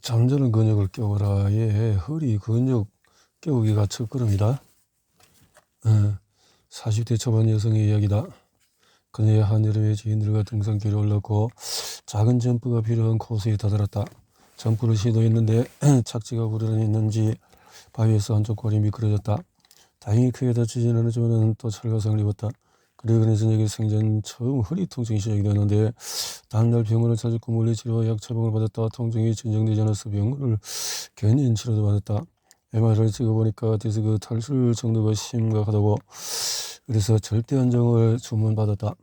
잠자는 근육을 깨워라의 허리 근육 깨우기가 첫걸음이다. 40대 초반 여성의 이야기다. 그녀의 한여름에 지인들과 등산길에 올랐고 작은 점프가 필요한 코스에 다다랐다. 점프를 시도했는데 착지가 불안했는지 바위에서 한쪽 골이 미끄러졌다. 다행히 크게 다치지는 않았지만 또 철가상을 입었다. 그리고 그는 저녁에 생전 처음 허리 통증이 시작이 되었는데 다음날 병원을 찾았고 물리치료 약 처방을 받았다. 통증이 진정되지 않아서 병원을 견인 치료도 받았다. MRI를 찍어보니까 디스크 탈출 정도가 심각하다고. 그래서 절대 안정을 주문받았다.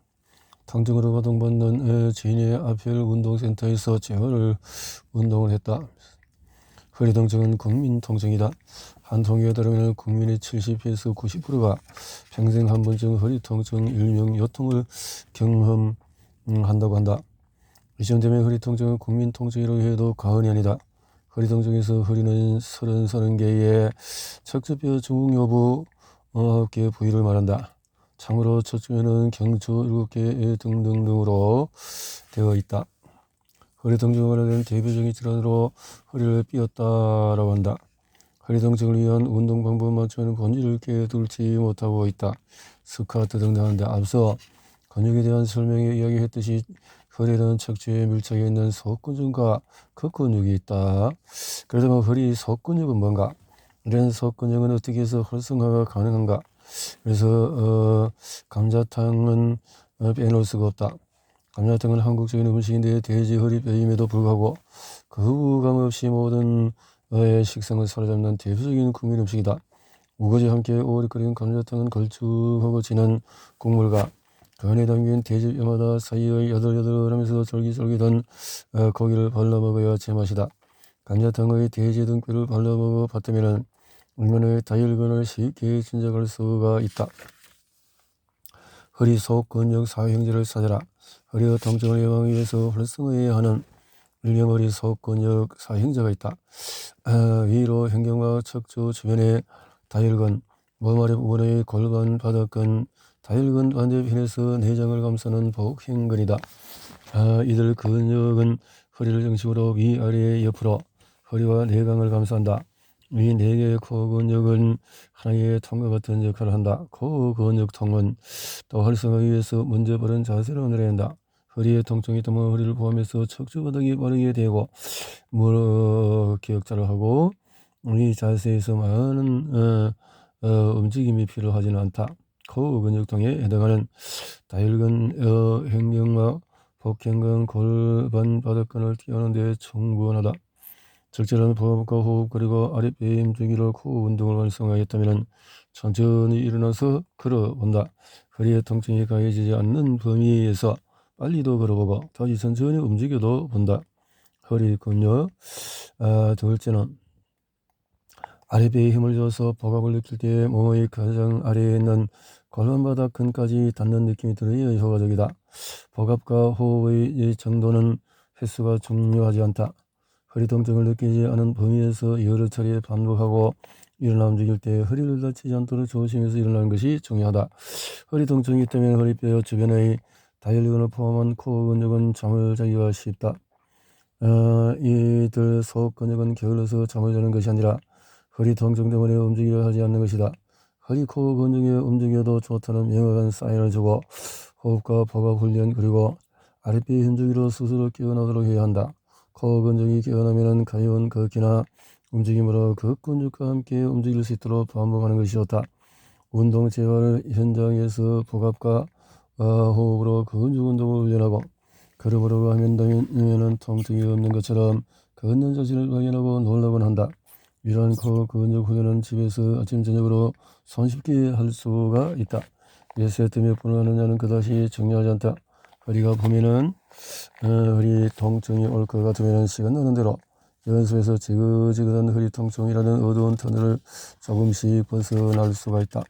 통증으로 가동받는 지인의 아펠 운동센터에서 재활을 운동을 했다. 허리 통증은 국민 통증이다. 한 통계에 따르면 국민의 70에서 90%가 평생 한 번쯤 허리 통증, 일명 요통을 경험한다고 한다. 이쯤 되면 허리 통증은 국민 통증이라고 해도 과언이 아니다. 허리 통증에서 허리는 30개의 척추뼈 중요부 9개 부위를 말한다. 참으로 척추에는 경추 7개 등등등으로 되어 있다. 허리 통증을 말하는 대표적인 질환으로 허리를 삐었다라고 한다. 허리 통증을 위한 운동 방법 맞추는 본질을 깨둘지 못하고 있다. 스쿼트 등등 하는데 앞서 근육에 대한 설명에 이야기했듯이 허리는 척추에 밀착해 있는 속근육과 겉근육이 있다. 그렇다면 허리 속근육은 뭔가? 이런 속근육은 어떻게 해서 활성화가 가능한가? 그래서 감자탕은 빼놓을 수가 없다. 감자탕은 한국적인 음식인데 돼지 허리뼈임에도 불구하고 거부감 없이 모든 식성을 사로잡는 대표적인 국민 음식이다. 우거지 함께 오래 끓인 감자탕은 걸쭉하고 진한 국물과 그 안에 담긴 돼지 뼈마다 사이의 여들여들하면서도 쫄깃쫄깃한 고기를 발라 먹어야 제맛이다. 감자탕의 돼지 등뼈를 발라 먹어 봤다면 얼마나 다혈근을 쉽게 진작할 수가 있다. 허리 속 근육 사형제를 찾아라. 허리의 통증을 예방하기 위해서 활성화해야 하는 일명 허리 속 근육 사형제가 있다. 위로 현경과 척추 주변의 다혈근, 몸 아래 부분의 골반 바닥근, 다혈근 반대편에서 내장을 감싸는 복형근이다. 이들 근육은 허리를 중심으로 위아래 옆으로 허리와 내강을 감싼다. 이 4개의 코어 근육은 하나의 통과 같은 역할을 한다. 코어 근육통은 또 활성화하기 위해서 먼저 바른 자세로 늘어야 한다. 허리에 통증이 있다면 허리를 포함해서 척추 바닥이 바르게 되고 무릎 기역자를 하고 이 자세에서 많은 움직임이 필요하지는 않다. 코어 근육통에 해당하는 다혈근, 현경막, 복형근, 골반 바닥근을 띄우는 데 충분하다. 적절한 호흡과 호흡 그리고 아랫배 힘주기로 코어 운동을 활성화했다면 천천히 일어나서 걸어본다. 허리에 통증이 가해지지 않는 범위에서 빨리도 걸어보고 다시 천천히 움직여도 본다. 허리 근육. 둘째는 아랫배에 힘을 줘서 복압을 느낄 때 몸의 가장 아래에 있는 골반바닥 근까지 닿는 느낌이 들어야 효과적이다. 복압과 호흡의 정도는 횟수가 중요하지 않다. 허리 통증을 느끼지 않은 범위에서 여러 차례 반복하고 일어나 움직일 때 허리를 다치지 않도록 조심해서 일어나는 것이 중요하다. 허리 통증이 있다면 허리뼈 주변의 다혈근을 포함한 코어 근육은 잠을 자기가 쉽다. 이들 속 근육은 게을러서 잠을 자는 것이 아니라 허리 통증 때문에 움직이려 하지 않는 것이다. 허리 코어 근육이 움직여도 좋다는 명확한 사인을 주고 호흡과 복압 훈련 그리고 아랫배 힘주기로 스스로 깨어나도록 해야 한다. 코어 근육이 깨어나면 가벼운 걷기나 움직임으로 그 근육과 함께 움직일 수 있도록 반복하는 것이 좋다. 운동 재활 현장에서 복압과 호흡으로 근육 운동을 훈련하고 걸어보려고 하면 통증이 없는 것처럼 걷는 자신을 발견하고 놀라곤 한다. 이러한 코어 근육 훈련은 집에서 아침 저녁으로 손쉽게 할 수가 있다. 몇 세트 몇 분을 하느냐는 그다지 중요하지 않다. 허리가 아프면은 허리 통증이 올 것 같으면 시간 나는 대로 연습해서 지긋지긋한 허리 통증이라는 어두운 터널을 조금씩 벗어날 수가 있다.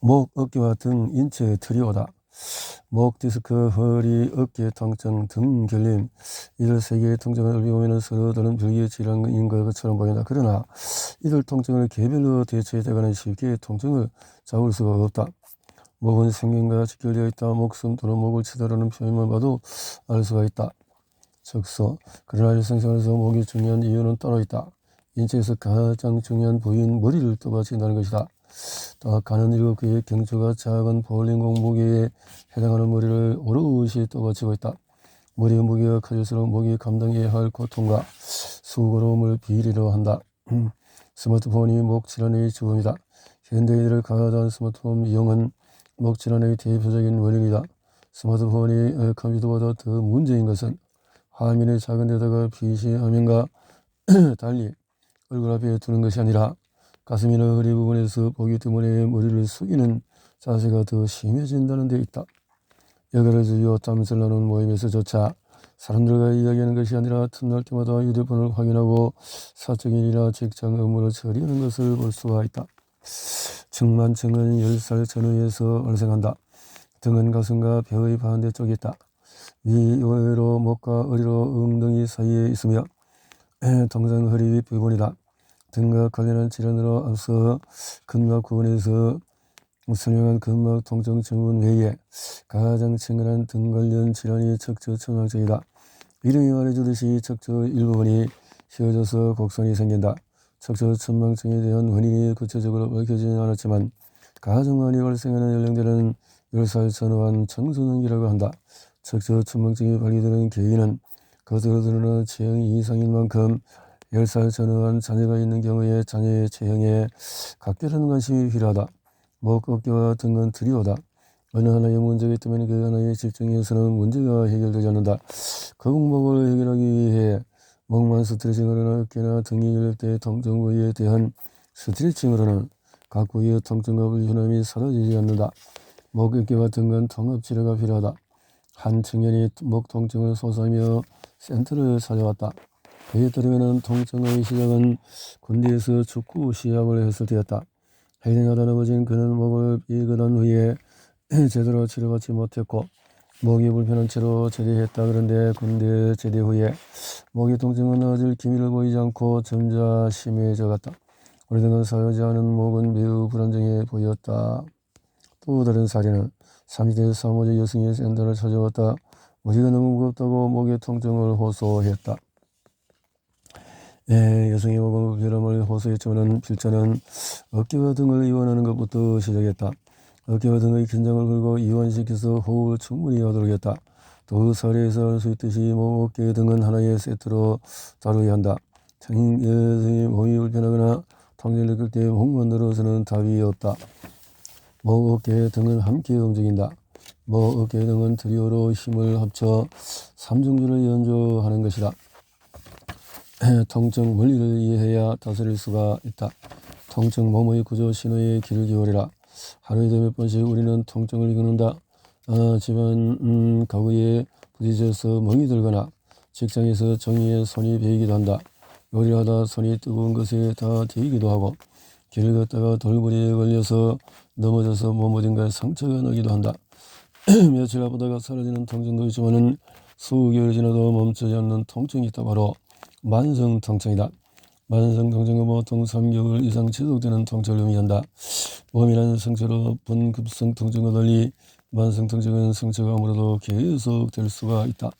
목, 어깨와 등 인체 트리오다. 목, 디스크, 허리, 어깨 통증, 등 결림 이들 3개의 통증을 얽히보면 서로 다른 부위의 질환인 것처럼 보인다. 그러나 이들 통증을 개별로 대처했다가는 쉽게 통증을 잡을 수가 없다. 목은 생명과 직결되어 있다. 목숨 또는 목을 치다라는 표현만 봐도 알 수가 있다. 적소. 그러나 일상생활에서 목이 중요한 이유는 따로 있다. 인체에서 가장 중요한 부위인 머리를 떠받친다는 것이다. 가는 7개의 경추가 작은 보울링공 무게에 해당하는 머리를 오롯이 떠받치고 있다. 머리의 무게가 커질수록 목이 감당해야 할 고통과 수고로움을 비리로 한다. 스마트폰이 목 질환의 주범이다. 현대인들을 가하던 스마트폰 이용은 목 질환의 대표적인 원인이다. 스마트폰이 컴퓨터보다 더 문제인 것은 화면이 작은 데다가 PC 화면과 달리 얼굴 앞에 두는 것이 아니라 가슴이나 허리 부분에서 보기 때문에 머리를 숙이는 자세가 더 심해진다는 데 있다. 여가를 주요 땀을 나누는 모임에서조차 사람들과 이야기하는 것이 아니라 틈날 때마다 휴대폰을 확인하고 사적인 일이나 직장 업무를 처리하는 것을 볼 수가 있다. 측만층은 10살 전후에서 발생한다. 등은 가슴과 벼의 반대쪽에 있다. 위로 목과 어리로 엉덩이 사이에 있으며 통상 허리 윗 부분이다. 등과 관련한 질환으로 앞서 근막 부분에서 설명한 근막 통증 증후군 외에 가장 친근한 등 관련 질환이 척추천망증이다. 이름이 말해주듯이 척추 일부분이 휘어져서 곡선이 생긴다. 척추천망증에 대한 원인이 구체적으로 밝혀지진 않았지만 가장 많이 발생하는 연령대는 10살 전후한 청소년기라고 한다. 척추천망증이 발견되는 계기는 겉으로 드러나는 체형이 이상인 만큼 10살 전후한 자녀가 있는 경우에 자녀의 체형에 각별한 관심이 필요하다. 목, 어깨와 등은 두려워다. 어느 하나의 문제가 있다면 그 하나에 집중해서는 문제가 해결되지 않는다. 거북목을 해결하기 위해 목만 스트레칭하거나 어깨나 등이 열릴 때 통증 부위에 대한 스트레칭으로는 각 부위의 통증과 불편함이 사라지지 않는다. 목, 어깨와 등은 통합치료가 필요하다. 한 청년이 목 통증을 호소하며 센터를 찾아왔다. 그에 따르면 통증의 시작은 군대에서 축구 시합을 했을 때였다. 해경하다 넘어진 그는 목을 삐그던 후에 제대로 치료받지 못했고 목이 불편한 채로 제대했다. 그런데 군대 제대 후에 목의 통증은 나아질 기미를 보이지 않고 점차 심해져 갔다. 오래동안 사용하지 않은 목은 매우 불안정해 보였다. 또 다른 사례는 30대 사모제 여성이 센터를 찾아왔다. 머리가 너무 무겁다고 목의 통증을 호소했다. 여성이 목은 불편함을 호소했지만 필자는 어깨와 등을 이완하는 것부터 시작했다. 어깨와 등의 긴장을 풀고 이완시켜서 호흡을 충분히 하도록 했다. 또 사례에서 알 수 있듯이 목, 어깨 등은 하나의 세트로 다루어야 한다. 여성이 몸이 불편하거나 통증을 느낄 때 목만 늘어서는 답이 없다. 목, 어깨 등은 함께 움직인다. 목, 어깨 등은 트리오로 힘을 합쳐 3중주를 연주하는 것이다. 통증 원리를 이해해야 다스릴 수가 있다. 통증 몸의 구조 신호에 귀를 기울이라. 하루에도 몇 번씩 우리는 통증을 겪는다. 집안 가구에 부딪혀서 멍이 들거나 직장에서 정의에 손이 베이기도 한다. 요리를 하다 손이 뜨거운 것에 다 데이기도 하고 길을 걷다가 돌부리에 걸려서 넘어져서 몸 어딘가에 상처가 나기도 한다. 며칠 아프다가 사라지는 통증도 있지만은 수개월 지나도 멈추지 않는 통증이 있다. 바로 만성 통증이다. 만성 통증은 보통 3개월 이상 지속되는 통증을 의미한다. 몸이라는 상처로 분급성 통증과 달리 만성 통증은 상처가 아무래도 계속 될 수가 있다.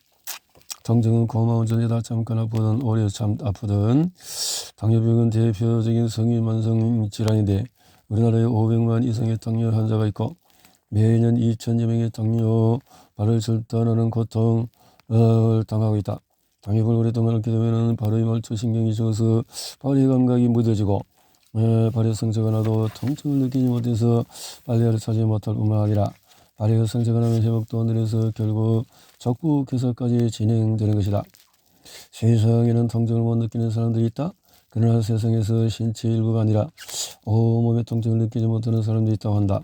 통증은 고마운 존재다. 잠깐 아프든 오래 아프든 당뇨병은 대표적인 성인 만성 질환인데 우리나라에 500만 이상의 당뇨 환자가 있고 매년 2천여 명의 당뇨발을 절단하는 고통을 당하고 있다. 당뇨를 오랫동안 앓게 되면 발의 말초신경이 적어서 발의 감각이 무뎌지고 발의 상처가 나도 통증을 느끼지 못해서 빨래를 차지 못할 뿐만 아니라 발의 상처가 나면 회복도 느려서 결국 족부교사까지 진행되는 것이다. 세상에는 통증을 못 느끼는 사람들이 있다. 그러나 세상에서 신체 일부가 아니라 온몸의 통증을 느끼지 못하는 사람들이 있다고 한다.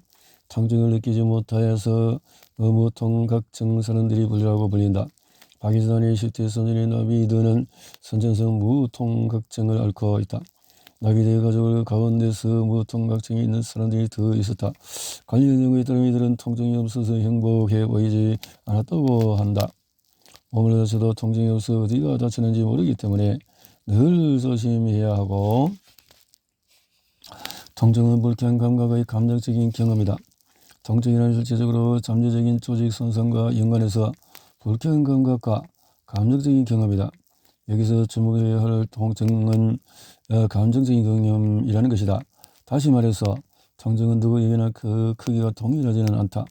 통증을 느끼지 못하여서 무통각증 사람들이 분류라고 불린다. 파키스탄의 10대 소년의 나비드는 선천성 무통각증을 앓고 있다. 나비드의 가족을 가운데서 무통각증이 있는 사람들이 더 있었다. 관련 연구에 따르면 이들은 통증이 없어서 행복해 보이지 않았다고 한다. 몸을 다쳐도 통증이 없어 어디가 다치는지 모르기 때문에 늘 조심해야 하고 통증은 불쾌한 감각의 감정적인 경험이다. 통증이란 실제적으로 잠재적인 조직 손상과 연관해서 불쾌한 감각과 감정적인 경험이다. 여기서 주목해야 할 통증은 감정적인 경험이라는 것이다. 다시 말해서 통증은 누구에게나 그 크기가 동일하지는 않다.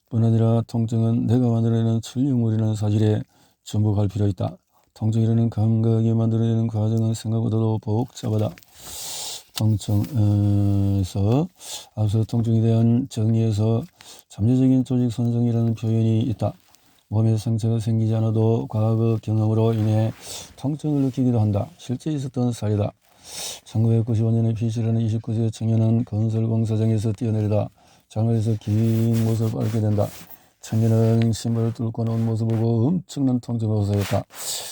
뿐 아니라 통증은 내가 만들어내는 출력물이라는 사실에 주목할 필요 있다. 통증이라는 감각이 만들어내는 과정은 생각보다도 복잡하다. 통증에서 앞서 통증에 대한 정의에서 잠재적인 조직 손상이라는 표현이 있다. 몸에 상처가 생기지 않아도 과거 경험으로 인해 통증을 느끼기도 한다. 실제 있었던 사례다. 1995년에 B씨라는 29세 청년은 건설 공사장에서 뛰어내리다 장애에서 긴 못을 밟게 된다. 청년은 신발을 뚫고 나온 모습을 보고 엄청난 통증을 호소했다.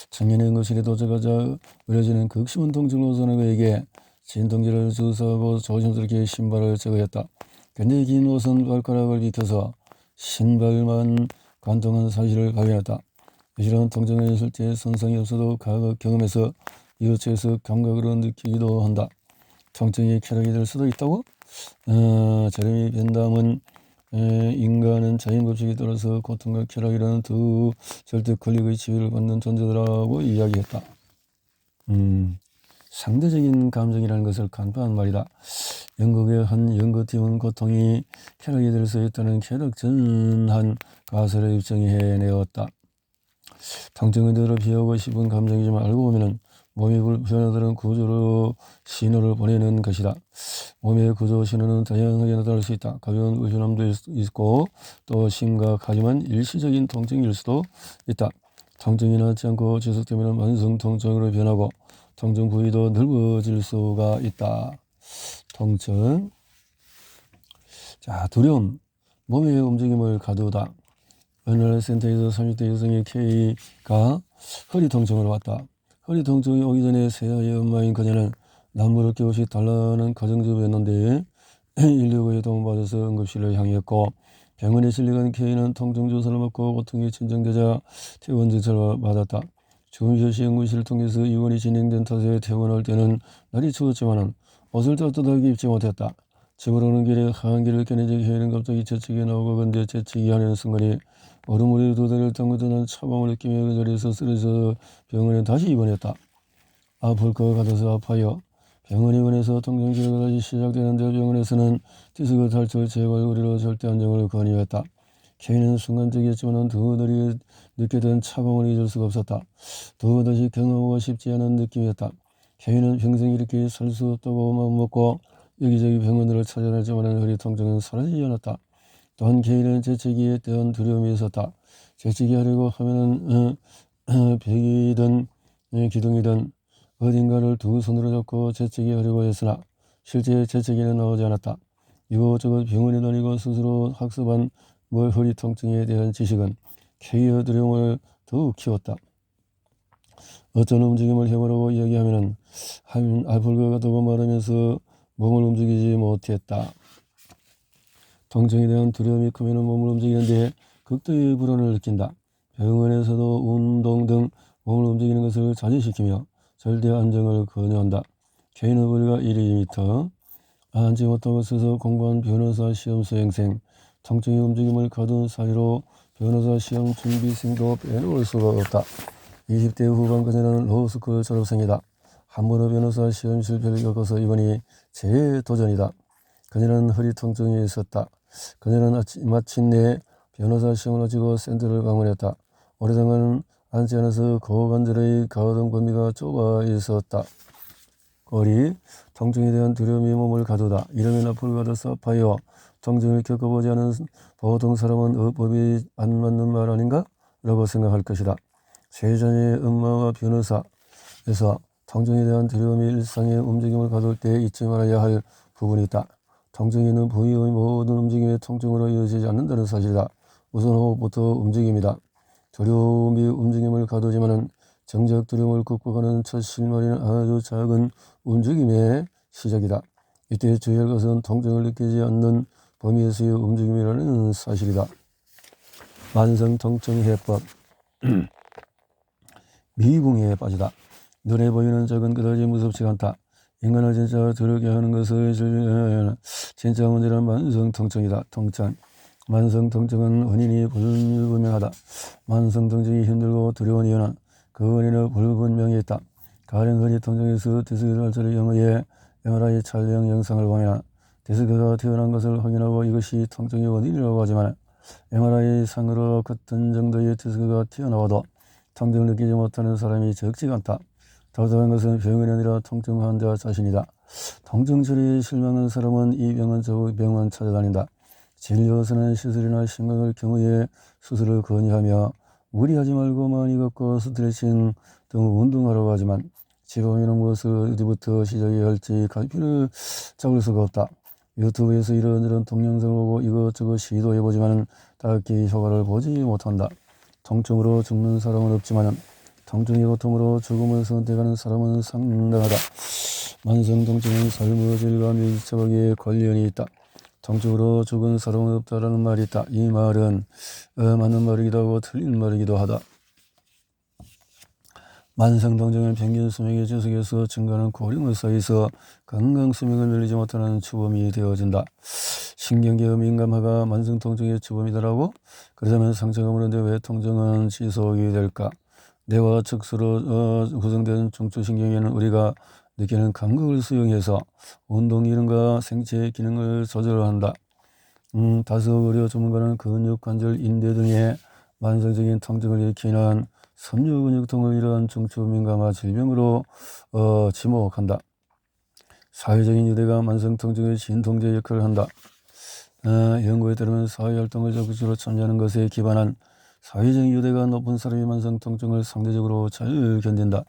청년의 응급실에 도착하자 의료진은 극심한 통증을 호소하는 그에게 진통제를 주사하고 조심스럽게 신발을 제거했다. 그런데 긴 옷은 발가락을 비켜서 신발만 관통한 사실을 발견했다. 이런 통증은 실제 손상이 없어도 과거 경험에서 이웃에서 감각으로 느끼기도 한다. 통증이 쾌락이 될 수도 있다고? 제레미 벤담은 인간은 자연법칙에 따라서 고통과 쾌락이라는 두 절대 권력의 지위를 받는 존재라고 이야기했다. 상대적인 감정이라는 것을 간파한 말이다. 영국의 한 연구팀은 고통이 쾌락이 될 수 있다는 쾌락전한 가설을 입증해내었다. 통증은 더럽히고 싶은 감정이지만 알고 보면 몸이 불편하다는 구조로 신호를 보내는 것이다. 몸의 구조 신호는 다양하게 나타날 수 있다. 가벼운 불편함도 있고 또 심각하지만 일시적인 통증일 수도 있다. 통증이 낫지 않고 지속되면 만성 통증으로 변하고 통증 부위도 넓어질 수가 있다. 통증. 자, 두려움. 몸의 움직임을 가두다. 어느 날 센터에서 30대 여성의 K가 허리 통증을 왔다. 허리 통증이 오기 전에 새아이의 엄마인 그녀는 남부를 게 없이 달라는 가정주부였는데 119에 도움받아서 응급실을 향했고 병원에 실려간 K는 통증 조사를 받고 고통이 진정되자 퇴원 조치를 받았다. 중시시 응급실을 통해서 입원이 진행된 탓에 퇴원할 때는 날이 추웠지만 옷을 따뜻하게 입지 못했다. 집으로 오는 길에 한길을 겨내자 K는 갑자기 재채기가 나오고 근데 재채기 하려는 순간에 얼음물에 두 다리를 담그던 차범을 느끼며 그 자리에서 쓰러져 병원에 다시 입원했다. 아플 것 같아서 아파요. 병원 입원에서 통증치료가 다시 시작되는데 병원에서는 디스크 탈출 재활 의료로 절대 안정을 권유했다. K는 순간적이었지만 도저히 느끼던 차범을 잊을 수가 없었다. 도저히 경험하고 싶지 않은 느낌이었다. K는 평생 이렇게 살 수 없다고 마음먹고 여기저기 병원들을 찾아다녔지만 허리 통증은 사라지지 않았다. 또한 K는 재채기에 대한 두려움이 있었다. 재채기 하려고 하면은 벽이든 기둥이든 어딘가를 두 손으로 잡고 재채기 하려고 했으나 실제 재채기는 나오지 않았다. 이것저것 병원에 다니고 스스로 학습한 허리 통증에 대한 지식은 K의 두려움을 더욱 키웠다. 어떤 움직임을 해보라고 이야기하면은 아플 것 같다고 말하면서 몸을 움직이지 못했다. 통증에 대한 두려움이 크면 몸을 움직이는데 극도의 불안을 느낀다. 병원에서도 운동 등 몸을 움직이는 것을 자제시키며 절대 안정을 권유한다. K는 거리가 1m, 앉지 못하고 서서 공부한 변호사 시험 수행생, 통증의 움직임을 가둔 사이로 변호사 시험 준비생도 빼놓을 수가 없다. 20대 후반 그녀는 로스쿨 졸업생이다. 한 번의 변호사 시험 실패를 겪어서 이번이 재도전이다. 그녀는 허리 통증이 있었다. 그녀는 마침내 변호사 시험을 마치고 센터를 방문했다. 오래동안 앉지 않아서 고관절의 가동 범위가 좁아 있었다. 거리, 통증에 대한 두려움이 몸을 가두다. 이러면 아플 것 같아서 아파요. 통증을 겪어보지 않은 보통 사람은 어법이 안 맞는 말 아닌가? 라고 생각할 것이다. 세 자녀의 엄마와 변호사에서 통증에 대한 두려움이 일상의 움직임을 가둘 때 잊지 말아야 할 부분이 있다. 통증이 있는 부위의 모든 움직임의 통증으로 이어지지 않는다는 사실이다. 우선 호흡부터 움직임이다. 두려움이 움직임을 가두지만은 정작 두려움을 극복하는 첫 실마리는 아주 작은 움직임의 시작이다. 이때 주의할 것은 통증을 느끼지 않는 범위에서의 움직임이라는 사실이다. 만성 통증 해법. 미궁에 빠지다. 눈에 보이는 적은 그다지 무섭지 않다. 인간을 진짜 두렵게 하는 것은 진짜 문제는 만성 통증이다. 통증. 만성통증은 원인이 불분명하다. 만성통증이 힘들고 두려운 이유는 그 원인은 불분명히 있다. 가령 허리 통증에서 디스크 알처를 영의해 MRI 촬영 영상을 보면 디스크가 튀어나온 것을 확인하고 이것이 통증의 원인이라고 하지만 MRI 상으로 같은 정도의 디스크가 튀어나와도 통증을 느끼지 못하는 사람이 적지 않다. 답답한 것은 병원이 아니라 통증 환자 자신이다. 통증 처리에 실망한 사람은 이 병원 저 병원 찾아다닌다. 진료소는 시술이나 심각할 경우에 수술을 건의하며 무리하지 말고 많이 걷고 스트레칭 등 운동하라고 하지만 지방이나 무엇을 어디부터 시작해야 할지 갈피를 잡을 수가 없다. 유튜브에서 이런저런 동영상을 보고 이것저것 시도해보지만 딱히 효과를 보지 못한다. 통증으로 죽는 사람은 없지만 통증의 고통으로 죽음을 선택하는 사람은 상당하다. 만성통증은 삶의 질과 밀접하게 관련이 있다. 통증으로 죽은 사람은 없다라는 말이 있다. 이 말은 맞는 말이기도 하고 틀린 말이기도 하다. 만성통증은 평균 수명의 지속에서 증가하는 고령의 사이에서 건강 수명을 늘리지 못하는 주범이 되어진다. 신경계의 민감화가 만성통증의 주범이다라고? 그렇다면 상처가 무는데 왜 통증은 지속이 될까? 뇌와 척수로 구성된 중추신경에는 우리가 느끼는 감각을 수용해서 운동 이론과 생체 기능을 조절한다. 다소 의료 전문가는 근육, 관절, 인대 등의 만성적인 통증을 일으키는 섬유근육통을 이러한 중추 민감화 질병으로 지목한다. 사회적인 유대가 만성통증의 진통제 역할을 한다. 연구에 따르면 사회활동을 적극적으로 참여하는 것에 기반한 사회적인 유대가 높은 사람이 만성통증을 상대적으로 잘 견딘다.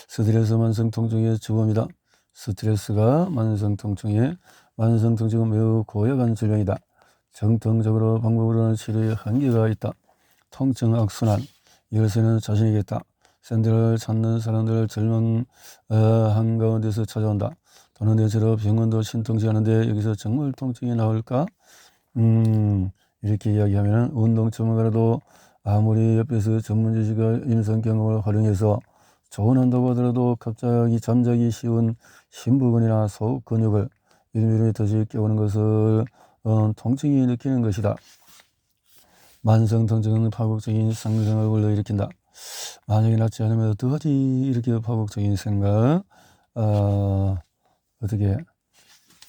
스트레스 만성통증의 주범이다. 스트레스가 만성통증은 매우 고약한 질병이다. 정통적으로 방법으로는 치료에 한계가 있다. 통증 악순환, 열쇠는 자신에게 있다. 샌들을 찾는 사람들 절망 한가운데서 찾아온다. 또는 내처럼 병원도 신통치 않은데 여기서 정말 통증이 나올까? 이렇게 이야기하면 운동 전문가라도 아무리 옆에서 전문 지식과 임상 경험을 활용해서 조언한다고 하더라도 갑자기 잠자기 쉬운 심부근이나 속 근육을 미리미리 다시 깨우는 것을 통증이 느끼는 것이다. 만성통증은 파국적인 상상을 불러일으킨다. 만약에 낫지 않으면 어떡하지? 이렇게 파국적인 생각, 어떻게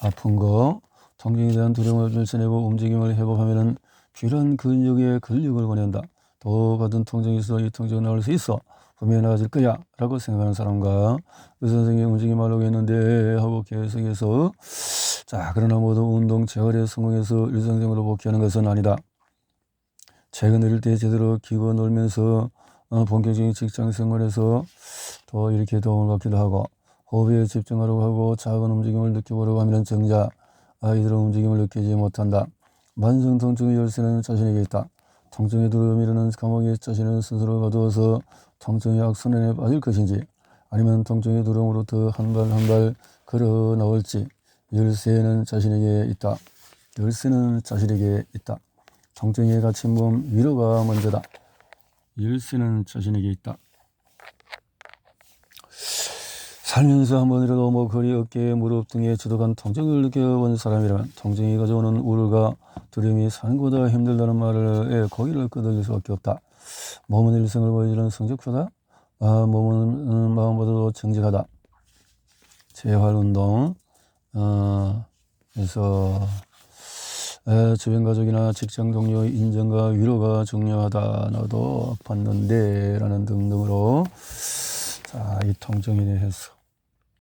아픈 거, 통증에 대한 두려움을 떨쳐내고 움직임을 회복하면 필요한 근육에 근력을 보낸다. 또 같은 통증이 있어 이 통증이 나올 수 있어. 분명히 나아질 거야 라고 생각하는 사람과 의사 선생님이 움직이지 말라고 했는데 하고 계속해서 자 그러나 모두 운동 재활에 성공해서 일상생활로 복귀하는 것은 아니다. 최근 어릴 때 제대로 기고 놀면서 본격적인 직장생활에서 더 이렇게 도움을 받기도 하고 호흡에 집중하려고 하고 작은 움직임을 느껴보려고 하면 정작 아이들은 움직임을 느끼지 못한다. 만성통증의 열쇠는 자신에게 있다. 통증의 두려움이라는 감옥에 자신을 스스로 가두어서 통증의 악순환에 빠질 것인지 아니면 통증의 두려움으로부터 한 발 한 발 걸어 나올지 열쇠는 자신에게 있다. 열쇠는 자신에게 있다. 통증에 갇힌 몸 위로가 먼저다. 열쇠는 자신에게 있다. 살면서 한 번이라도 목허리, 어깨, 무릎 등의 지독한 통증을 느껴본 사람이라면 통증이 가져오는 우울과 두려움이 사는 것보다 힘들다는 말에 고개를 끄덕일 수밖에 없다. 몸은 일성을 보여주는 성적표다. 몸은 마음보다도 정직하다. 재활운동 그래서 주변 가족이나 직장 동료의 인정과 위로가 중요하다. 나도 아팠는데 라는 등등으로 자, 이 통증에 대해서